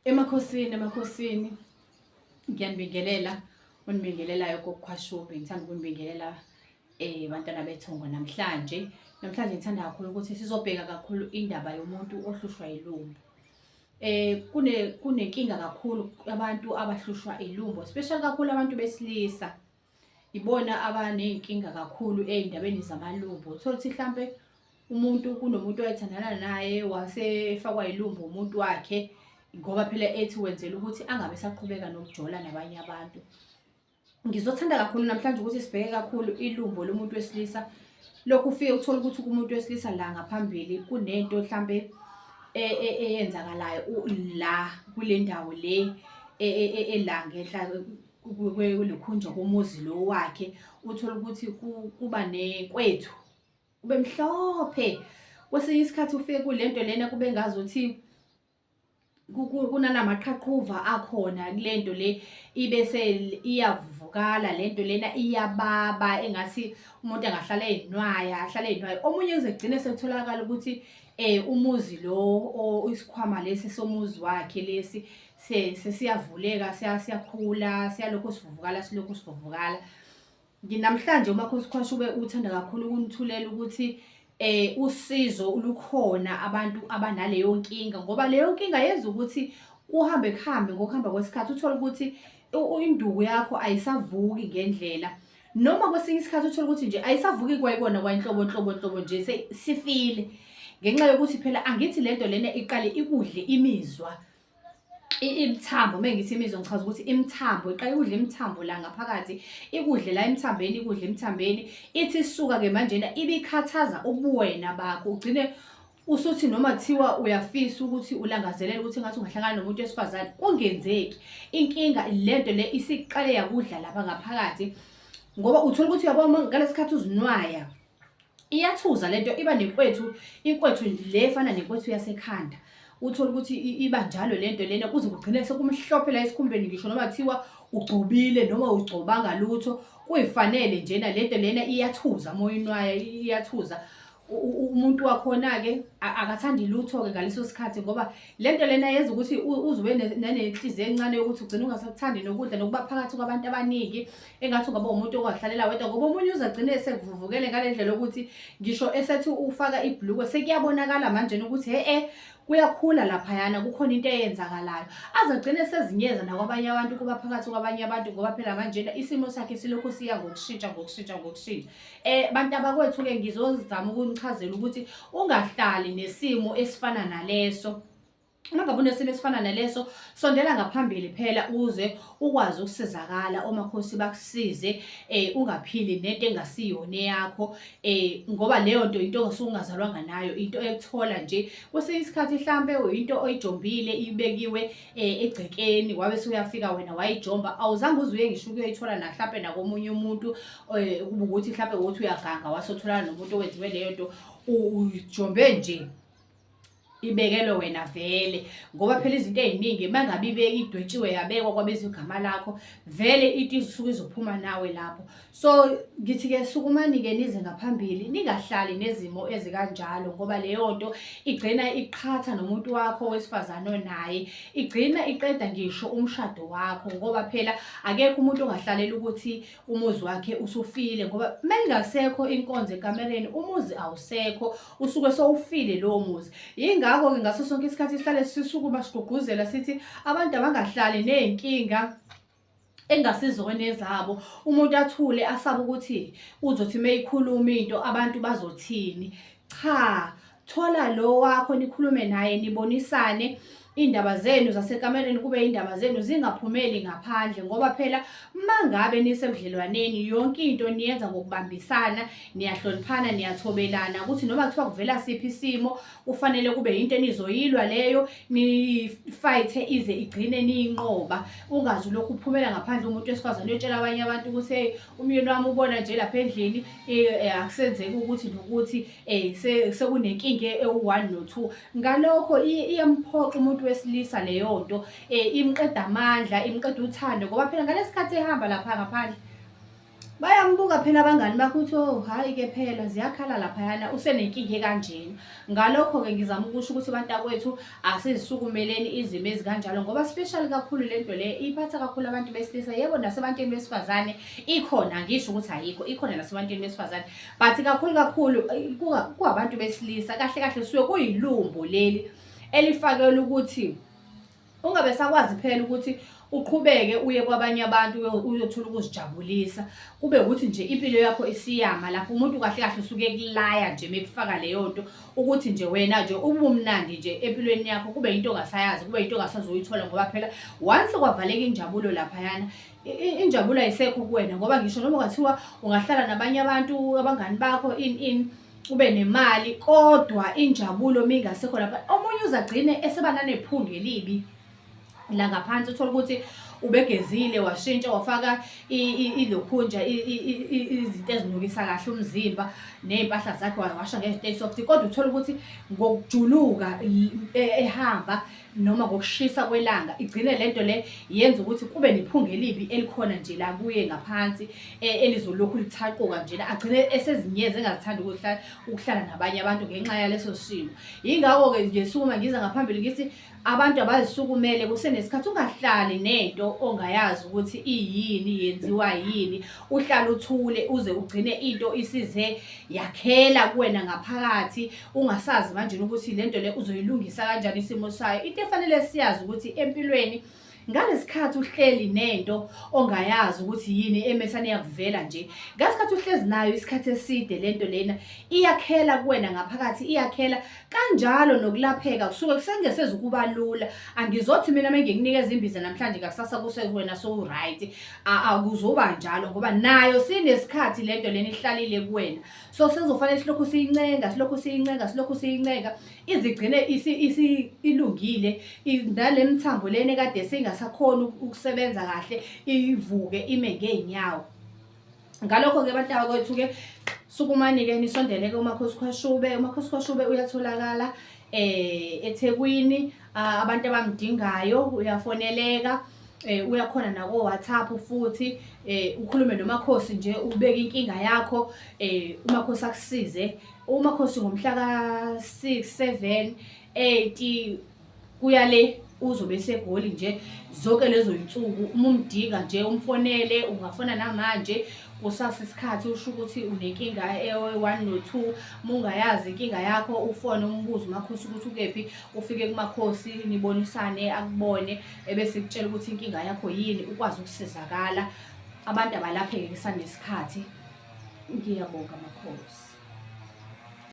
Emakhosini ngiyanibingelela unibingelelayo kokukhwashubi. Ngithanda ukunibingelela bantwana bethongo namhlanje ngithanda kakhulu ukuthi sizobheka kakhulu indaba yomuntu ohlushwa ilumbu. Kunenkinga kakhulu abantu abahlushwa ilumbu, especially kakhulu abantu besilisa. Ibona abaney'nkinga kakhulu ey'ndabeni zamalumbu. Uthola ukuthi mhlampe kunomuntu owayethandana naye wasefakwa ilumbu umuntu wakhe, ngoba phela ethi wenzela ukuthi angabe esaqhubeka nokujola nabanye abantu. Ngizothanda kakhulu namhlanje ukuthi sibheke kakhulu ilumbo lomuntu wesilisa. Lokhu ufike uthole ukuthi kumuntu wesilisa la ngaphambili kunento mhlampe eyenzakalayo la kule ndawo le la ngehla kulukhunja komuzi lo wakhe. Uthola ukuthi kuba nekwethu kube mhlophe. Kwesinye isikhathi ufike kulento lena kube ngazuthi kunanamaqhaqhuva akhona kulento le, ibese iyavuvukala lento lena, iyababa engathi umuntu angahlala ey'nwaya. Omunye uze kugcine sekutholakala ukuthi umuzi lo isikhwama lesi somuzi wakhe lesi siyavuleka, siyakhula, silokhu sivuvukala. Namhlanje uMakhoskhwashube uthanda kakhulu ukunithulela ukuthi usizo lukhona abantu abanaleyo nkinga, ngoba leyo nkinga yenza ukuthi ngokuhamba kwesikhathi uthole ukuthi induku yakho ayisavuki ngendlela, noma kwesinye isikhathi uthole ukuthi nje ayisavuki kwayibona kwayinhlobonhlobo nje sifile, ngenxa yokuthi phela angithi lento lena iqale ikudle imizwa, imithambo. Mengithi imizwa ngichaza ukuthi imithambo iqale ikudle imithambo la ngaphakathi, ikudle la emthambeni, ithi isuka-ke manjena ibikhathaza ubuwena bakho. Ugcine usuthi noma kuthiwa uyafisa ukuthi ulangazelela ukuthi ngathi ungahlangana nomuntu wesifazane, kungenzeki. Inkinga lento le isiqale yakudla lapha ngaphakathi, ngoba uthola ukuthi uyabona ngalesi sikhathi uzinwaya, iyathuza lento, iba nekwethu, inkwethu le efana nekwethu yasekhanda. Uthola ukuthi iba njalo lento lena kuze kugcine sekumhlophe la esikhumbeni, ngisho noma kuthiwa ugcobile noma ugcobanga lutho, kuyifanele njena lento lena iyathuza moyinwaya, iyathuza. Umuntu wakhona-ke akathandi lutho-ke ngaleso sikhathi, ngoba lento lena yenza ukuthi uzube nanenhliziyo encane yokuthi ugcine ungasathandi nokudla nokuba phakathi kwabantu abaningi, engathi ungaba umuntu ongahlalela wedwa, ngoba omunye uzagcine sekuvuvukele ngale ndlela yokuthi ngisho esethi ufaka ibhlukwe sekuyabonakala manje ukuthi kuyakhula laphayana, kukhona into eyenzakalayo. Azagcine sezinyeza nakwabanye abantu, kuba phakathi kwabanye abantu, ngoba phela manjena isimo sakhe silokhu siya ngokushintsha. Bantu abakwethu-ke ngizozama ukunichazela ukuthi ungahlali nesimo esifana naleso. Uma ngabe unesimo esifana naleso, sondela ngaphambili phela uze ukwazi ukusizakala, omakhosi bakusize, ungaphili nento engasiyona yakho, ngoba leyo nto into ongazalwanga nayo, into ekuthola nje kwesinye isikhathi mhlampe into oyijombile ibekiwe egcekeni, wabe suyafika wena wayijomba, awuzange uzuye ngisho ukuyoyithola na mhlampe nakomunye umuntu, ukuthi mhlampe ukuthi uyaganga wasotholana nomuntu owenziwe leyo nto, ujombe nje ibekelwe wena vele. Ngoba phela izinto ey'ningi mangabe idwetshiwe yabekwa kwabezwa igama lakho, vele into isuke izophuma nawe lapho. So ngithi-ke sukumani-ke nize ngaphambili, ningahlali nezimo ezikanjalo, ngoba leyo nto igcina iqhatha nomuntu wakho wesifazane onaye, igcina iqeda ngisho umshado wakho, ngoba phela akekho umuntu ongahlalela ukuthi umuzi wakhe usufile, ngoba mengasekho inkonzo ekamereni umuzi awusekho, usuke sowufile lowo muzi. Ngakho-ke ngaso sonke isikhathi sihlale sisukuma sigqugquzela sithi abantu abangahlali ney'nkinga engasizona ezabo. Umuntu athule asabe ukuthi uzothi meyikhuluma into abantu bazothini. Cha, thola lo wakho nikhulume naye, nibonisane iy'ndaba zenu zasekamereni, kube iy'ndaba zenu zingaphumeli ngaphandle, ngoba phela mangabe nisebudlelwaneni yonke into niyenza ngokubambisana, niyahloniphana, niyathobelana, ukuthi noma kuthiwa kuvela siphi isimo kufanele kube into enizoyilwa leyo, nifayithe ize igcine niyinqoba. Ungazi lokhu uphumela ngaphandle umuntu wesifazane uyotshela abanye abantu ukuthi umyeni wami ubona nje lapha endlini akusenzeki ukuthi nokuthi sekunenkinga ewu-1 no-2. Ngalokho iyamphoqa umuntu wesilisa leyo nto, imqeda amandla, imqeda uthando, ngoba phela ngalesikhathi ehamba lapha ngaphandle bayambuka phela abangani bakho ukuthi oh hhayi-ke phela ziyakhala laphayana usenenkinga ekanjena. Ngalokho-ke ngizama ukusho ukuthi bantakwethu asizisukumeleni izimo ezikanjalo ngoba special kakhulu lento le iphatha kakhulu abantu besilisa. Yebo, nasebantwini besifazane ikhona, angisho ukuthi ayikho, ikhona nasebantwini besifazane, but kakhulu kuwabantu besilisa. Kahle kahle suke kuyilumbu leli elifakelwe ukuthi ungabe sakwazi phela ukuthi uqhubeke uye kwabanye abantu uyothola ukuzijabulisa, kube ukuthi nje impilo yakho isiyama lapho. Umuntu kahle kahle usuke ekulaya nje mekufaka leyo nto ukuthi nje wena nje ubumnandi nje empilweni yakho, kube into ongasayazi, kube into ongasazoyithola ngoba phela once kwavaleka injabulo laphayana, injabulo ayisekho kuwena. Ngoba ngisho noma kungathiwa ungahlala nabanye abantu, abangani bakho ube nemali, kodwa injabulo mingasekho lapha, omunye uzagcine eseba nanephunga elibi la ngaphansi. Uthola ukuthi ubegezile, washintsha, wafaka ilokhunja, izinto ezinukisa kahle umzimba, ney'mpahla zakhe wawasha ngezinto ey'soft, kodwa uthola ukuthi ngokujuluka ehamba noma ngokushisa kwelanga igcine lento le yenza ukuthi kube nephunga elibi elikhona nje la kuye ngaphansi, elizolokhu lithaquka nje, agcine esezinyeza engazithandi ukuhlala nabanye abantu ngenxa yaleso simo. Yingakho-ke nje sukuma ngiza ngaphambili ngithi abantu abazisukumele kusenesikhathi. Ungahlali nento ongayazi ukuthi iyini, yenziwa yini, uhlale uthule uze ugcine into isize yakhela kuwena ngaphakathi, ungasazi manje ukuthi lento le uzoyilungisa kanjani isimo sayo. Into efanele siyazi ukuthi empilweni ngalesikhathi uhleli nento ongayazi ukuthi yini emesane yakuvela nje, ngasikhathi uhlezi nayo isikhathi eside, lento lena iyakhela kuwena ngaphakathi, iyakhela kanjalo nokulapheka kusuke kusengeseza ukuba lula. Angizothi mina mengikunikeza imbiza namhlanje ngakusasa wena so-right, akuzoba njalo ngoba nayo sinesikhathi lento lena ihlalile kuwena. So sekuzofanele silokhu siyincenga izigcine ilungile, nale mithambo lena ekade singasakhona ukusebenza kahle ivuke ime ngey'nyawo. Ngalokho-ke bantakwethu-ke sukumani-ke nisondele-ke uMakhosikaShube. uMakhosikaShube uyatholakala eThekwini. Abantu abamdingayo uyafoneleka, uyakhona nako-WhatsApp futhi, ukhulume noMakhosi nje ubeke inkinga yakho, uMakhosi akusize. uMakhosi ngomhla ka-6, 7, 8 kuya le uzobe eseGoli nje zonke lezo y'nsuku. Uma umdinga nje umfonele, ungafona namanje kusasa isikhathi usho ukuthi unenkinga e-1 no-2. Uma ungayazi inkinga yakho ufone umbuze uMakhosi ukuthi ukephi, ufike kuMakhosi nibonisane, akubone ebese kutshela ukuthi inkinga yakho yini, ukwazi ukusizakala. Abantu abalapheke kusanesikhathi. Ngiyabonga Makhosi.